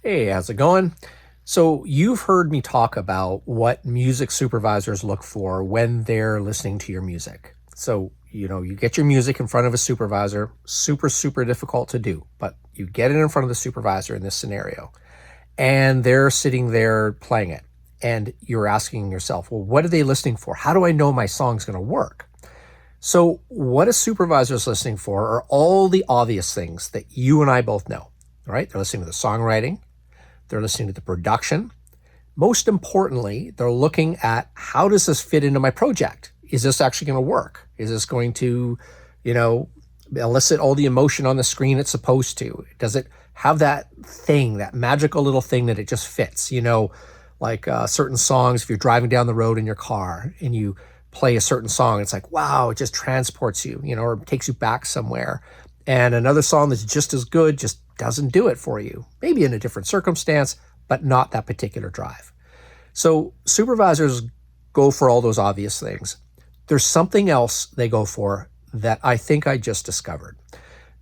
Hey, how's it going? So, you've heard me talk about what music supervisors look for when they're listening to your music. So, you get your music in front of a supervisor, super, super difficult to do, but you get it in front of the supervisor in this scenario, and they're sitting there playing it. And you're asking yourself, well, what are they listening for? How do I know my song's going to work? So, what a supervisor is listening for are all the obvious things that you and I both know. All right, they're listening to the songwriting, they're listening to the production. Most importantly, they're looking at how does this fit into my project? Is this actually going to work? Is this going to, you know, elicit all the emotion on the screen it's supposed to? Does it have that thing, that magical little thing that it just fits? Like certain songs, if you're driving down the road in your car and you play a certain song, it's like, wow, it just transports you, or takes you back somewhere. And another song that's just as good just doesn't do it for you. Maybe in a different circumstance, but not that particular drive. So supervisors go for all those obvious things. There's something else they go for that I think I just discovered.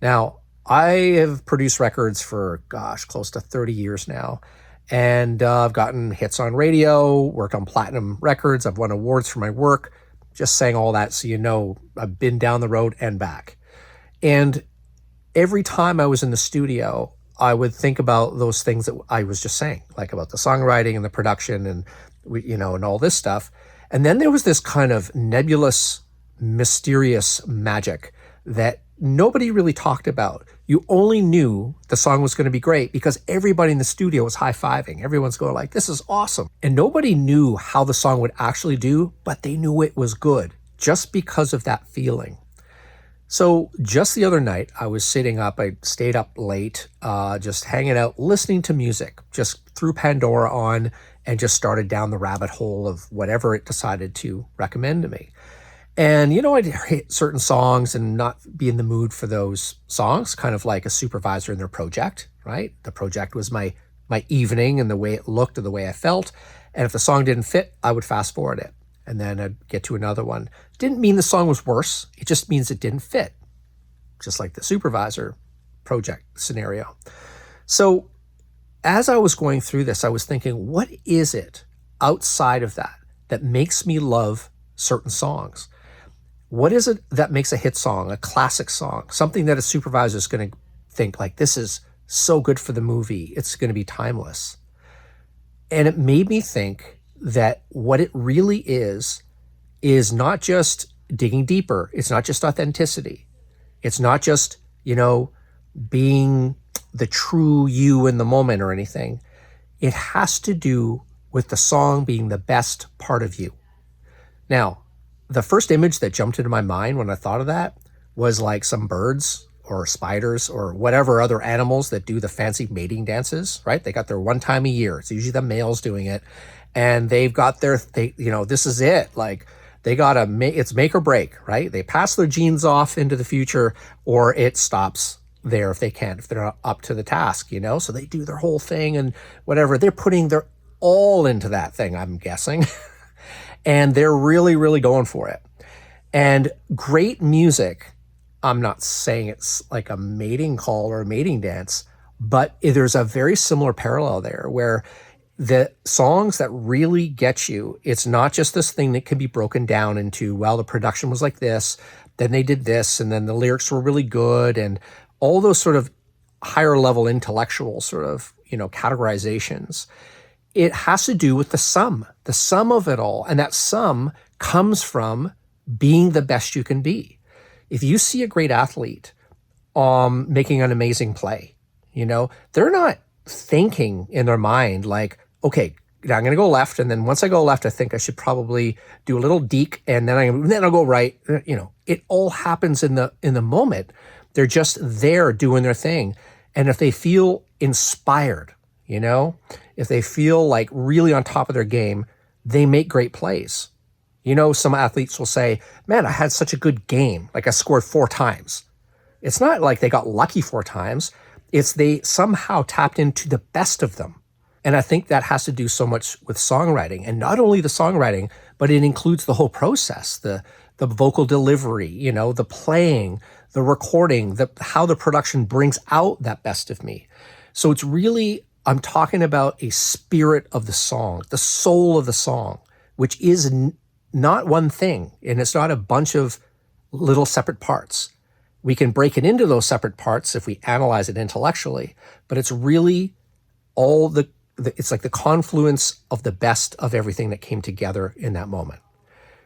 Now, I have produced records for, close to 30 years now. And I've gotten hits on radio, worked on platinum records. I've won awards for my work. Just saying all that so you know I've been down the road and back. And every time I was in the studio, I would think about those things that I was just saying, like about the songwriting and the production and and all this stuff. And then there was this kind of nebulous, mysterious magic that nobody really talked about. You only knew the song was going to be great because everybody in the studio was high-fiving. Everyone's going like, this is awesome. And nobody knew how the song would actually do, but they knew it was good just because of that feeling. So just the other night, I was sitting up, I stayed up late, just hanging out, listening to music, just threw Pandora on and just started down the rabbit hole of whatever it decided to recommend to me. And, I'd hit certain songs and not be in the mood for those songs, kind of like a supervisor in their project, right? The project was my evening and the way it looked or the way I felt. And if the song didn't fit, I would fast forward it. And then I'd get to another one. Didn't mean the song was worse. It just means it didn't fit. Just like the supervisor project scenario. So as I was going through this, I was thinking, what is it outside of that makes me love certain songs? What is it that makes a hit song, a classic song, something that a supervisor is going to think like, this is so good for the movie, it's going to be timeless? And it made me think that what it really is not just digging deeper. It's not just authenticity. It's not just, being the true you in the moment or anything. It has to do with the song being the best part of you. Now, the first image that jumped into my mind when I thought of that was like some birds or spiders or whatever other animals that do the fancy mating dances, right? They got their one time a year. It's usually the males doing it. And they've got this is it. Like they got it's make or break, right? They pass their genes off into the future or it stops there if they're not up to the task, So they do their whole thing and whatever. They're putting their all into that thing, I'm guessing. And they're really, really going for it. And great music, I'm not saying it's like a mating call or a mating dance, but there's a very similar parallel there where the songs that really get you, it's not just this thing that can be broken down into, well, the production was like this, then they did this, and then the lyrics were really good, and all those sort of higher level intellectual sort of, categorizations. It has to do with the sum of it all. And that sum comes from being the best you can be. If you see a great athlete making an amazing play, they're not thinking in their mind like, okay, now I'm going to go left. And then once I go left, I think I should probably do a little deke and then I'll go right. It all happens in the moment. They're just there doing their thing. And if they feel inspired, if they feel like really on top of their game, they make great plays. Some athletes will say, man, I had such a good game. Like I scored 4 times. It's not like they got lucky 4 times. It's they somehow tapped into the best of them. And I think that has to do so much with songwriting. And not only the songwriting, but it includes the whole process, the vocal delivery, the playing, the recording, how the production brings out that best of me. So it's really I'm talking about a spirit of the song, the soul of the song, which is not one thing, and it's not a bunch of little separate parts. We can break it into those separate parts if we analyze it intellectually, but it's really all it's like the confluence of the best of everything that came together in that moment.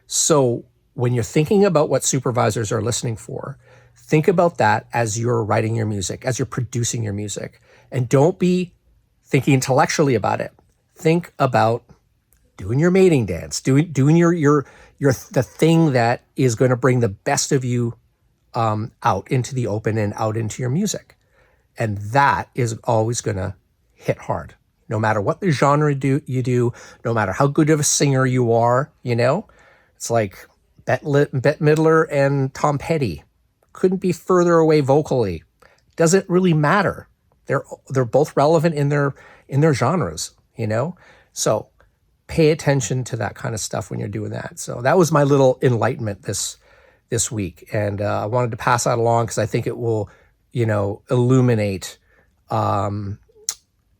So when you're thinking about what supervisors are listening for, think about that as you're writing your music, as you're producing your music, and don't be thinking intellectually about it. Think about doing your mating dance, doing your the thing that is going to bring the best of you out into the open and out into your music. And that is always going to hit hard, no matter what the genre you do, no matter how good of a singer you are. It's like Bette Midler and Tom Petty couldn't be further away vocally. Doesn't really matter. They're both relevant in their genres. So pay attention to that kind of stuff when you're doing that. So that was my little enlightenment this week, and I wanted to pass that along because I think it will, illuminate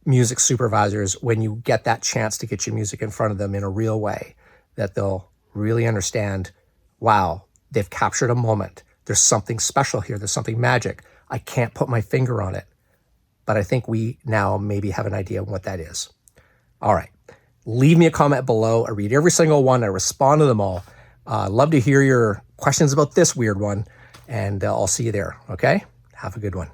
music supervisors when you get that chance to get your music in front of them in a real way, that they'll really understand, wow, they've captured a moment. There's something special here. There's something magic. I can't put my finger on it, but I think we now maybe have an idea of what that is. All right. Leave me a comment below. I read every single one. I respond to them all. Love to hear your questions about this weird one, and I'll see you there. Okay? Have a good one.